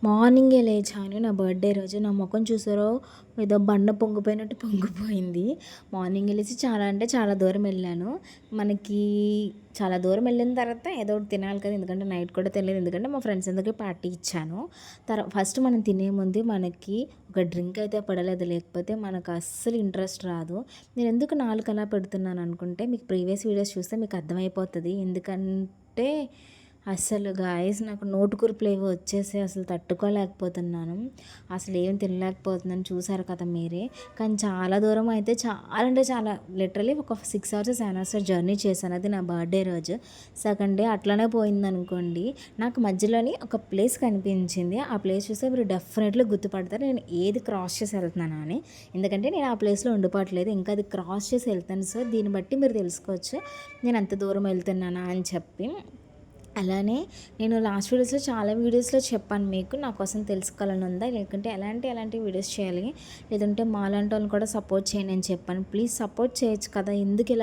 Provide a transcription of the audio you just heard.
మార్నింగే లేచాను. నా బర్త్‌డే రోజు. నా మొఖం చూసారో ఏదో బండ పొంగిపోయినట్టు పొంగిపోయింది. మార్నింగే లేచి చాలా అంటే చాలా దూరం వెళ్ళాను. మనకి చాలా దూరం వెళ్ళిన తర్వాత ఏదో ఒకటి తినాలి కదా! ఎందుకంటే నైట్ కూడా తినలేదు. ఎందుకంటే మా ఫ్రెండ్స్ అందరికీ పార్టీ ఇచ్చాను. ఫస్ట్ మనం తినే ముందు మనకి ఒక డ్రింక్ అయితే పడలేదు. లేకపోతే మనకు అస్సలు ఇంట్రెస్ట్ రాదు. నేను ఎందుకు నాలుక అలా పెడుతున్నాను అనుకుంటే మీకు ప్రీవియస్ వీడియోస్ చూస్తే మీకు అర్థమైపోతది. ఎందుకంటే అస్సలు గాయ్స్ నాకు నోటికురుపులేవో వచ్చేసాయి. అసలు తట్టుకోలేకపోతున్నాను. అసలు ఏం తినలేకపోతున్నాను. చూసారు కదా మీరే. కానీ చాలా దూరం అయితే చాలా అంటే చాలా లిటరల్లీ ఒక 6 అవర్స్, 7 అవర్స్ జర్నీ చేశాను. అది నా బర్త్‌డే రోజు. సెకండ్ డే అట్లనే పోయిందనుకోండి. నాకు మధ్యలోని ఒక ప్లేస్ కనిపించింది. ఆ ప్లేస్ చూస్తే మీరు డెఫినెట్‌లీ గుర్తుపడతారు నేను ఏది క్రాస్ చేసి వెళ్తున్నానా అని. ఎందుకంటే నేను ఆ ప్లేస్‌లో ఉండిపోవట్లేదు. ఇంకా అది క్రాస్ చేసి వెళ్తాను. సో దీన్ని బట్టి మీరు తెలుసుకోవచ్చు నేను ఎంత దూరం వెళ్తున్నానా అని చెప్పి. అలానే నేను లాస్ట్ వీడియోస్‌లో చాలా వీడియోస్‌లో చెప్పాను మీకు నా కోసం తెలుసుకోవాలని ఉందా? లేకుంటే ఎలాంటి వీడియోస్ చేయాలి? లేదంటే మాలాంటోళ్ళని కూడా సపోర్ట్ చేయండి అని చెప్పాను. ప్లీజ్ సపోర్ట్ చేయొచ్చు కదా! ఎందుకిలా